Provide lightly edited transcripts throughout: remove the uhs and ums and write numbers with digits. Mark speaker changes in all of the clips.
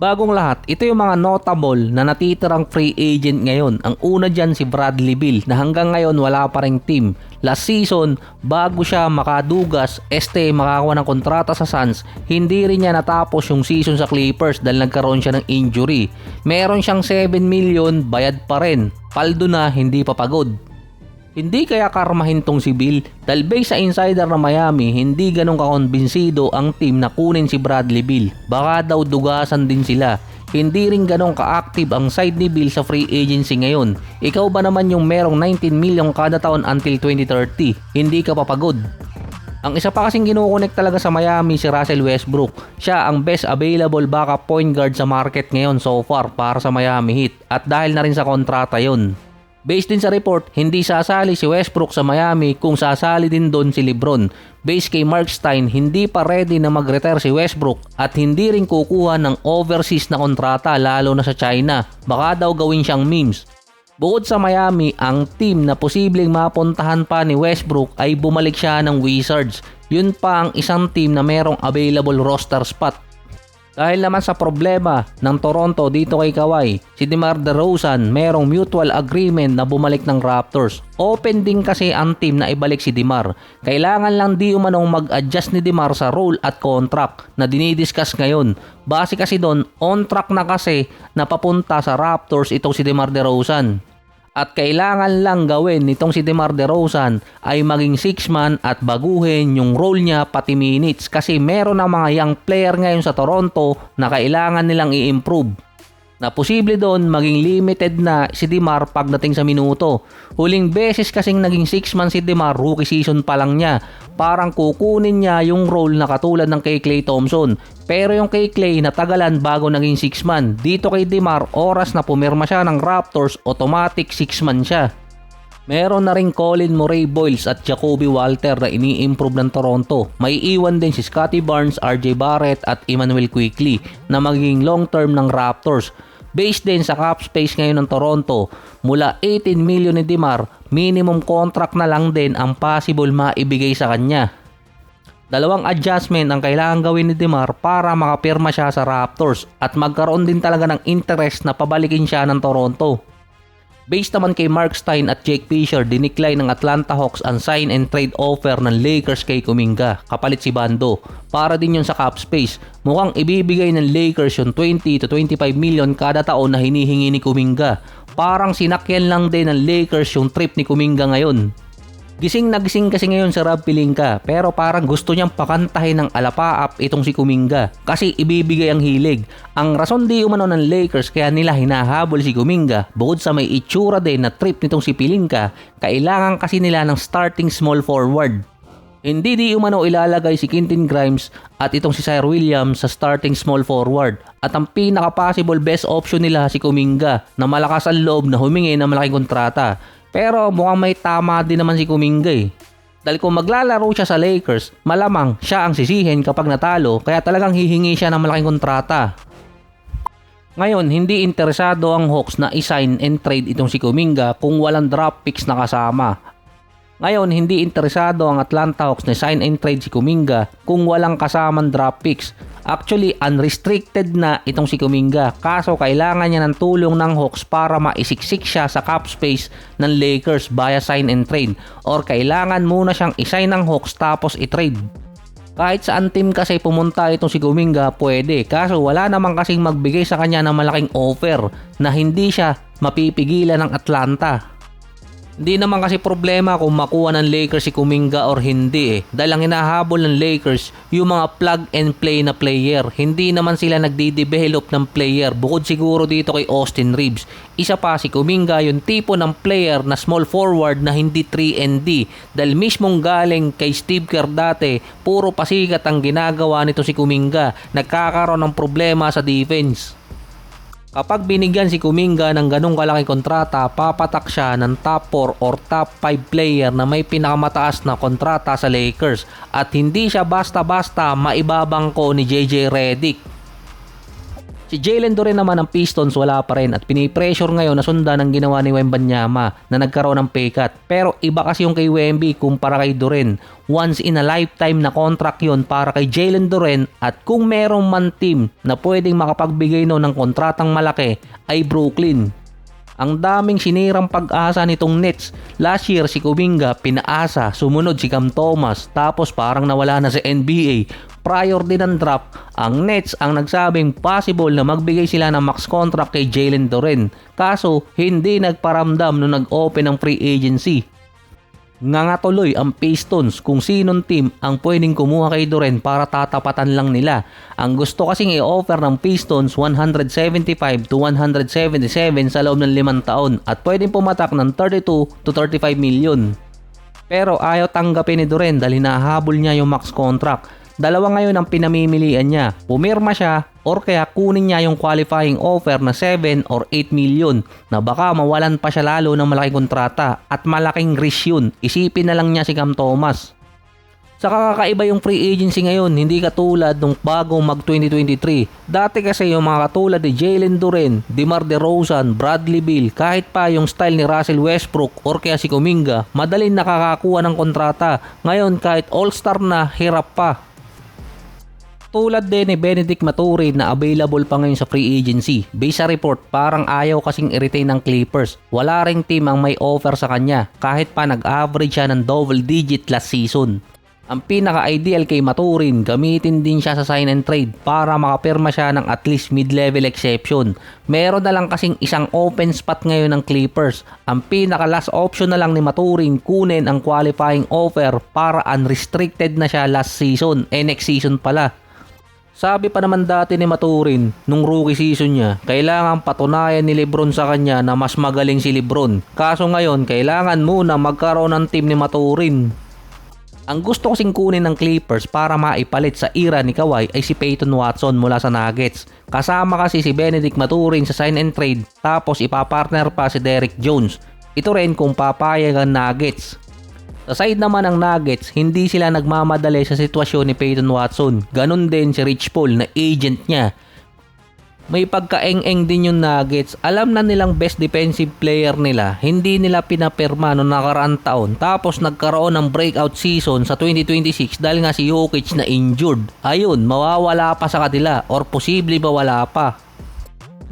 Speaker 1: Bagong lahat, ito yung mga notable na natitirang free agent ngayon. Ang una dyan si Bradley Beal na hanggang ngayon wala pa ring team. Last season, bago siya makadugas, makakuha ng kontrata sa Suns, hindi rin niya natapos yung season sa Clippers dahil nagkaroon siya ng injury. Meron siyang 7 million, bayad pa rin. Paldo na, hindi pa pagod. Hindi kaya karmahin tong si Bill dahil based sa insider na Miami, hindi ganun kakonbinsido ang team na kunin si Bradley Beal. Baka daw dugasan din sila. Hindi rin ganun ka-active ang side ni Bill sa free agency ngayon. Ikaw ba naman yung merong 19 million kada taon until 2030? Hindi ka papagod. Ang isa pa kasing kinukonek talaga sa Miami si Russell Westbrook. Siya ang best available backup point guard sa market ngayon so far para sa Miami Heat at dahil na rin sa kontrata yon. Based din sa report, hindi sasali si Westbrook sa Miami kung sasali din doon si LeBron. Based kay Mark Stein, hindi pa ready na mag-retire si Westbrook at hindi rin kukuha ng overseas na kontrata lalo na sa China. Baka daw gawin siyang memes. Bukod sa Miami, ang team na posibleng mapuntahan pa ni Westbrook ay bumalik siya ng Wizards. Yun pa ang isang team na merong available roster spot. Dahil naman sa problema ng Toronto dito kay Kawhi, si DeMar DeRozan merong mutual agreement na bumalik ng Raptors. Open din kasi ang team na ibalik si DeMar. Kailangan lang di umanong mag-adjust ni DeMar sa role at contract na dinidiscuss ngayon. Base kasi doon, on track na kasi na papunta sa Raptors itong si DeMar DeRozan. At kailangan lang gawin nitong si DeMar DeRozan ay maging 6-man at baguhin yung role niya pati minutes kasi meron na mga young player ngayon sa Toronto na kailangan nilang i-improve. Na posible doon maging limited na si DeMar pagdating sa minuto. Huling beses kasing naging 6-man si DeMar, rookie season pa lang niya. Parang kukunin niya yung role na katulad ng kay Klay Thompson. Pero yung kay Klay natagalan bago naging 6-man. Dito kay DeMar, oras na pumirma siya ng Raptors, automatic 6-man siya. Meron na rin Colin Murray Boyles at Jacoby Walter na ini-improve ng Toronto. May iwan din si Scottie Barnes, RJ Barrett at Emmanuel Quickley na magiging long term ng Raptors. Based din sa cap space ngayon ng Toronto, mula 18 million ni DeMar, minimum contract na lang din ang possible maibigay sa kanya. Dalawang adjustment ang kailangan gawin ni DeMar para makapirma siya sa Raptors at magkaroon din talaga ng interest na pabalikin siya ng Toronto. Based naman kay Mark Stein at Jake Fisher, dinikline ng Atlanta Hawks ang sign and trade offer ng Lakers kay Kuminga, kapalit si Bando. Para din yun sa cap space. Mukhang ibibigay ng Lakers yung 20 to 25 million kada taon na hinihingi ni Kuminga. Parang sinakyan lang din ng Lakers yung trip ni Kuminga ngayon. Gising na gising kasi ngayon si Rob Pelinka pero parang gusto niyang pakantahin ng alapaap itong si Kuminga kasi ibibigay ang hilig. Ang rason di umano ng Lakers kaya nila hinahabol si Kuminga bukod sa may itsura din na trip nitong si Pelinka, kailangan kasi nila ng starting small forward. Hindi di umano ilalagay si Quentin Grimes at itong si Sir Williams sa starting small forward at ang pinaka-possible best option nila si Kuminga na malakas ang loob na humingi ng malaking kontrata. Pero mukhang may tama din naman si Kuminga eh. Dahil kung maglalaro siya sa Lakers, malamang siya ang sisihin kapag natalo kaya talagang hihingi siya ng malaking kontrata. Ngayon, hindi interesado ang Hawks na i-sign and trade itong si Kuminga kung walang draft picks na kasama. Ngayon, hindi interesado ang Atlanta Hawks na sign and trade si Kuminga kung walang kasamang draft picks. Actually, unrestricted na itong si Kuminga. Kaso kailangan niya ng tulong ng Hawks para maisiksik siya sa cap space ng Lakers via sign and trade. Or kailangan muna siyang isign ng Hawks tapos i-trade. Kahit saan team kasi pumunta itong si Kuminga pwede. Kaso wala naman kasing magbigay sa kanya ng malaking offer na hindi siya mapipigilan ng Atlanta. Hindi naman kasi problema kung makuha ng Lakers si Kuminga or hindi eh. Dahil ang hinahabol ng Lakers yung mga plug and play na player. Hindi naman sila nagde-develop ng player bukod siguro dito kay Austin Reeves. Isa pa si Kuminga yung tipo ng player na small forward na hindi 3-and-D. Dahil mismong galing kay Steve Kerr dati, puro pasikat ang ginagawa nito si Kuminga. Nagkakaroon ng problema sa defense. Kapag binigyan si Kuminga ng ganong kalaking kontrata, papatak siya ng top 4 or top 5 player na may pinakamataas na kontrata sa Lakers at hindi siya basta-basta maibabangko ni JJ Redick. Si Jalen Duren naman ng Pistons wala pa rin at pinipressure ngayon na sundan ang ginawa ni Wembanyama na nagkaroon ng pay cut. Pero iba kasi yung kay Wemby kumpara kay Duren. Once in a lifetime na contract yon para kay Jalen Duren at kung merong man team na pwedeng makapagbigay no ng kontratang malaki ay Brooklyn. Ang daming sinirang pag-asa nitong Nets. Last year si Kuminga pinaasa, sumunod si Cam Thomas, tapos parang nawala na sa NBA. Prior din ng draft, ang Nets ang nagsabing possible na magbigay sila ng max contract kay Jalen Duren. Kaso hindi nagparamdam nung nag-open ang free agency. Nga tuloy ang Pistons kung sinong team ang pwedeng kumuha kay Duren para tatapatan lang nila. Ang gusto kasing i-offer ng Pistons 175 to 177 sa loob ng 5 taon at pwedeng pumatak ng 32 to 35 million. Pero ayaw tanggapin ni Duren dahil nahabol niya yung max contract. Dalawa ngayon ang pinamimilian niya. Pumirma siya or kaya kunin niya yung qualifying offer na 7 or 8 million na baka mawalan pa siya lalo ng malaking kontrata at malaking risk yun. Isipin na lang niya si Cam Thomas. Saka kakaiba yung free agency ngayon, hindi katulad nung bagong mag 2023. Dati kasi yung mga katulad ni Jalen Duren, DeMar DeRozan, Bradley Beal, kahit pa yung style ni Russell Westbrook or kaya si Kuminga, madaling nakakakuha ng kontrata. Ngayon kahit all-star na, hirap pa. Tulad din ni Benedict Mathurin na available pa ngayon sa free agency. Based sa report, parang ayaw kasing i-retain ng Clippers. Wala ring team ang may offer sa kanya kahit pa nag-average siya ng double digit last season. Ang pinaka-ideal kay Mathurin, gamitin din siya sa sign and trade para makapirma siya ng at least mid-level exception. Meron na lang kasing isang open spot ngayon ng Clippers. Ang pinaka-last option na lang ni Mathurin kunin ang qualifying offer para unrestricted na siya last season. Next season pala. Sabi pa naman dati ni Mathurin nung rookie season niya, kailangan patunayan ni Lebron sa kanya na mas magaling si Lebron. Kaso ngayon, kailangan muna magkaroon ng team ni Mathurin. Ang gusto kasing kunin ng Clippers para maipalit sa era ni Kawhi ay si Peyton Watson mula sa Nuggets. Kasama kasi si Benedict Mathurin sa sign and trade tapos ipapartner pa si Derrick Jones. Ito rin kung papayag ang Nuggets. Sa side naman ng Nuggets, hindi sila nagmamadali sa sitwasyon ni Peyton Watson. Ganon din si Rich Paul na agent niya. May pagkaeng-eng din yung Nuggets. Alam na nilang best defensive player nila. Hindi nila pinapirma noong nakaraang taon. Tapos nagkaroon ng breakout season sa 2026 dahil nga si Jokic na injured. Ayun, mawawala pa sa kanila or posible mawala pa.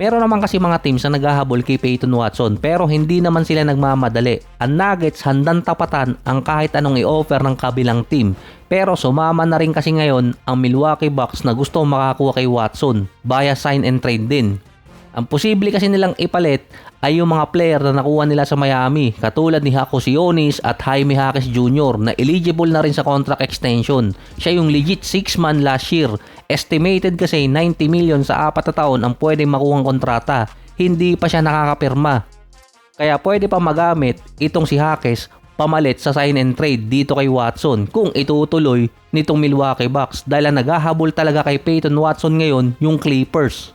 Speaker 1: Meron naman kasi mga teams na naghahabol kay Peyton Watson pero hindi naman sila nagmamadali. Ang Nuggets handang tapatan ang kahit anong i-offer ng kabilang team. Pero sumama na rin kasi ngayon ang Milwaukee Bucks na gusto makakuha kay Watson via sign and trade din. Ang posible kasi nilang ipalit ay yung mga player na nakuha nila sa Miami katulad ni Haku Sionis at Jaime Jaquez Jr. na eligible na rin sa contract extension. Siya yung legit 6-man last year. Estimated kasi 90 million sa 4 na taon ang pwedeng makuhang kontrata. Hindi pa siya nakakapirma. Kaya pwede pa magamit itong si Jaquez pamalit sa sign and trade dito kay Watson kung itutuloy nitong Milwaukee Bucks dahil naghahabol talaga kay Peyton Watson ngayon yung Clippers.